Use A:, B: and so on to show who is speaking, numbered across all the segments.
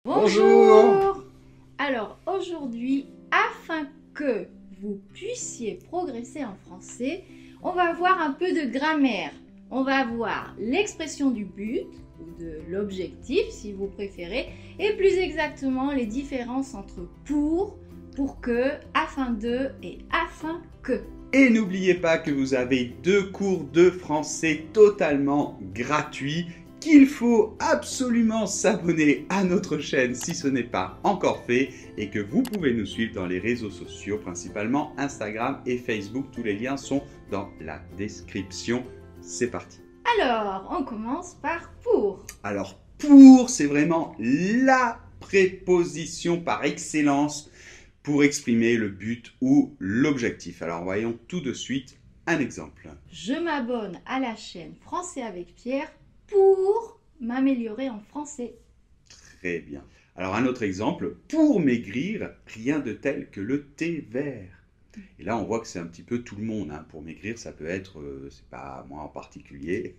A: Bonjour!
B: Alors aujourd'hui, afin que vous puissiez progresser en français, on va voir un peu de grammaire. On va voir l'expression du but ou de l'objectif si vous préférez, et plus exactement les différences entre pour que, afin de et afin que.
A: Et n'oubliez pas que vous avez 2 cours de français totalement gratuits, qu'il faut absolument s'abonner à notre chaîne si ce n'est pas encore fait et que vous pouvez nous suivre dans les réseaux sociaux, principalement Instagram et Facebook. Tous les liens sont dans la description. C'est parti.
B: Alors, on commence par pour.
A: Alors, pour, c'est vraiment la préposition par excellence pour exprimer le but ou l'objectif. Alors, voyons tout de suite un exemple.
B: Je m'abonne à la chaîne Français avec Pierre pour m'améliorer en français.
A: Très bien. Alors, un autre exemple. Pour maigrir, rien de tel que le thé vert. Et là, on voit que c'est un petit peu tout le monde. Hein. Pour maigrir, ça peut être, c'est pas moi en particulier,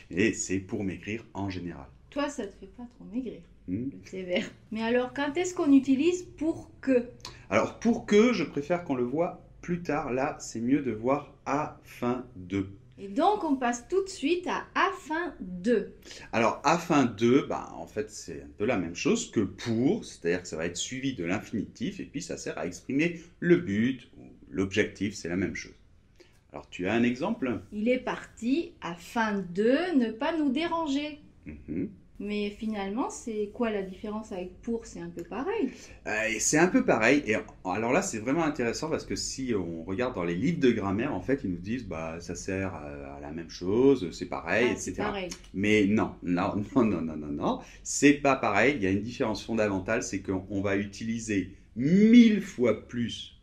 A: et c'est pour maigrir en général.
B: Toi, ça te fait pas trop maigrir, le thé vert. Mais alors, quand est-ce qu'on utilise pour que?
A: Alors, pour que, je préfère qu'on le voit plus tard. Là, c'est mieux de voir afin de.
B: Et donc, on passe tout de suite à afin de.
A: Alors, afin de, en fait, c'est un peu la même chose que pour, c'est-à-dire que ça va être suivi de l'infinitif, et puis ça sert à exprimer le but ou l'objectif, c'est la même chose. Alors, tu as un exemple?
B: Il est parti afin de ne pas nous déranger. Mais finalement, c'est quoi la différence avec pour? C'est un peu pareil.
A: C'est un peu pareil. Et alors là, c'est vraiment intéressant parce que si on regarde dans les livres de grammaire, en fait, ils nous disent ça sert à la même chose, c'est pareil,
B: Ah,
A: etc.
B: c'est pareil.
A: Mais non, c'est pas pareil. Il y a une différence fondamentale, c'est qu'on va utiliser 1000 fois plus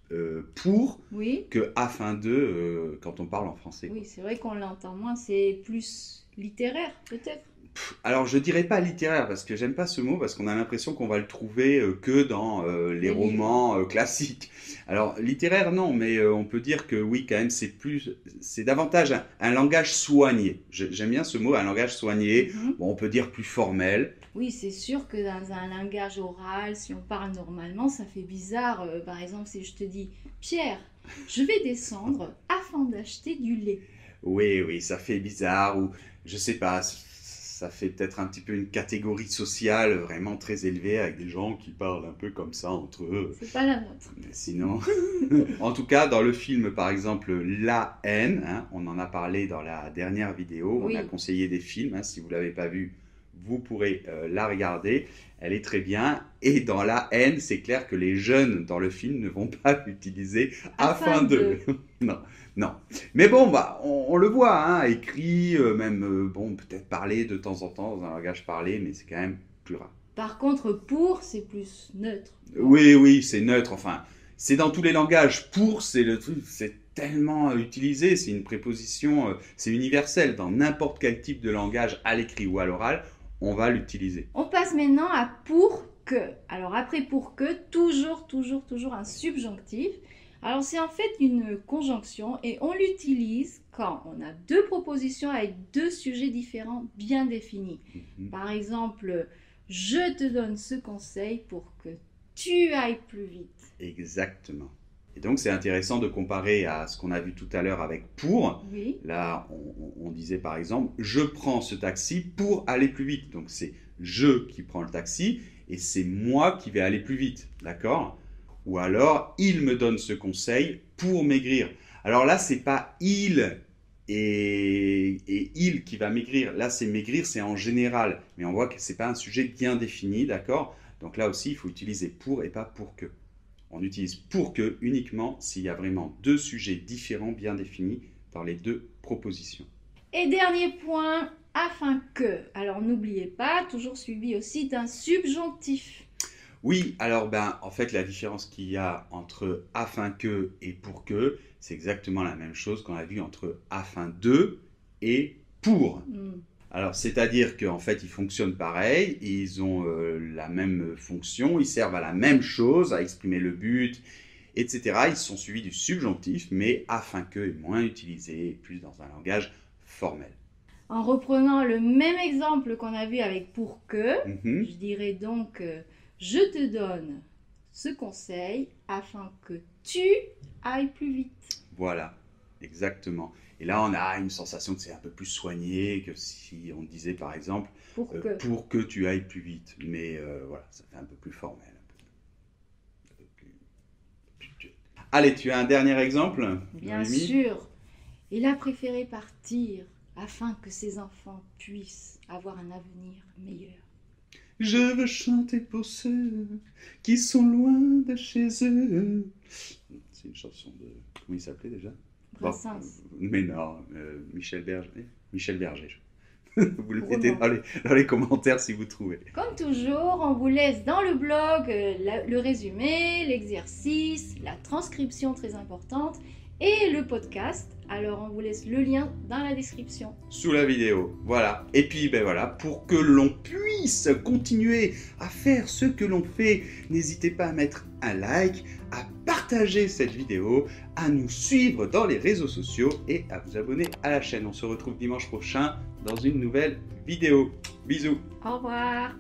A: pour
B: Oui.
A: que afin de quand on parle en français.
B: Oui, c'est vrai qu'on l'entend moins, c'est plus littéraire peut-être.
A: Alors, je dirais pas littéraire parce que j'aime pas ce mot parce qu'on a l'impression qu'on va le trouver que dans les romans classiques. Alors, littéraire, non, mais on peut dire que oui, quand même, c'est davantage un langage soigné. J'aime bien ce mot, un langage soigné. Bon, on peut dire plus formel.
B: Oui, c'est sûr que dans un langage oral, si on parle normalement, ça fait bizarre. Par exemple, si je te dis Pierre, je vais descendre afin d'acheter du lait.
A: Oui, ça fait bizarre ou je sais pas. Ça fait peut-être un petit peu une catégorie sociale vraiment très élevée avec des gens qui parlent un peu comme ça entre eux.
B: C'est pas la nôtre.
A: Mais sinon, en tout cas, dans le film, par exemple, La haine, hein, on en a parlé dans la dernière vidéo,
B: Oui.
A: on a conseillé des films, hein, si vous ne l'avez pas vu, vous pourrez la regarder, elle est très bien. Et dans La haine, c'est clair que les jeunes dans le film ne vont pas l'utiliser afin de. Non. Mais bon, on le voit, hein, écrit, même, peut-être parlé de temps en temps dans un langage parlé, mais c'est quand même plus rare.
B: Par contre, pour, c'est plus neutre.
A: Oui, c'est neutre, enfin, c'est dans tous les langages. Pour, c'est le truc, c'est tellement utilisé, c'est une préposition, c'est universel. Dans n'importe quel type de langage, à l'écrit ou à l'oral, on va l'utiliser.
B: On passe maintenant à pour que. Alors après pour que, toujours un subjonctif. Alors c'est en fait une conjonction et on l'utilise quand on a deux propositions avec deux sujets différents bien définis. Par exemple, je te donne ce conseil pour que tu ailles plus vite.
A: Exactement. Et donc c'est intéressant de comparer à ce qu'on a vu tout à l'heure avec pour.
B: Oui.
A: Là, on disait par exemple, je prends ce taxi pour aller plus vite. Donc c'est je qui prends le taxi et c'est moi qui vais aller plus vite. D'accord ? Ou alors, il me donne ce conseil pour maigrir. Alors là, c'est pas il et il qui va maigrir. Là, c'est maigrir, c'est en général. Mais on voit que c'est pas un sujet bien défini, d'accord ? Donc là aussi, il faut utiliser pour et pas pour que. On utilise pour que uniquement s'il y a vraiment deux sujets différents bien définis dans les deux propositions.
B: Et dernier point, afin que. Alors n'oubliez pas, toujours suivi aussi d'un subjonctif.
A: Oui, alors en fait la différence qu'il y a entre afin que et pour que, c'est exactement la même chose qu'on a vu entre afin de et pour. Alors c'est-à-dire qu'en fait ils fonctionnent pareil, ils ont la même fonction, ils servent à la même chose, à exprimer le but, etc. Ils sont suivis du subjonctif, mais afin que est moins utilisé, plus dans un langage formel.
B: En reprenant le même exemple qu'on a vu avec pour que,
A: Mhm.
B: je dirais donc je te donne ce conseil afin que tu ailles plus vite.
A: Voilà, exactement. Et là, on a une sensation que c'est un peu plus soigné que si on disait par exemple pour que tu ailles plus vite. Mais voilà, ça fait un peu plus formel. Un peu plus- Allez, tu as un dernier exemple,
B: Bien
A: Noémie?
B: sûr, il a préféré partir afin que ses enfants puissent avoir un avenir meilleur.
A: Je veux chanter pour ceux qui sont loin de chez eux. C'est une chanson de... Comment il s'appelait déjà?
B: Brassens.
A: Mais non, Michel Berger. Michel Berger. Vous le mettez
B: Roman.
A: dans les commentaires si vous trouvez.
B: Comme toujours, on vous laisse dans le blog le résumé, l'exercice, la transcription très importante et le podcast. Alors on vous laisse le lien dans la description.
A: Sous la vidéo, voilà. Et puis ben voilà, pour que l'on puisse continuer à faire ce que l'on fait, n'hésitez pas à mettre un like, à partager cette vidéo, à nous suivre dans les réseaux sociaux et à vous abonner à la chaîne. On se retrouve dimanche prochain dans une nouvelle vidéo. Bisous.
B: Au revoir.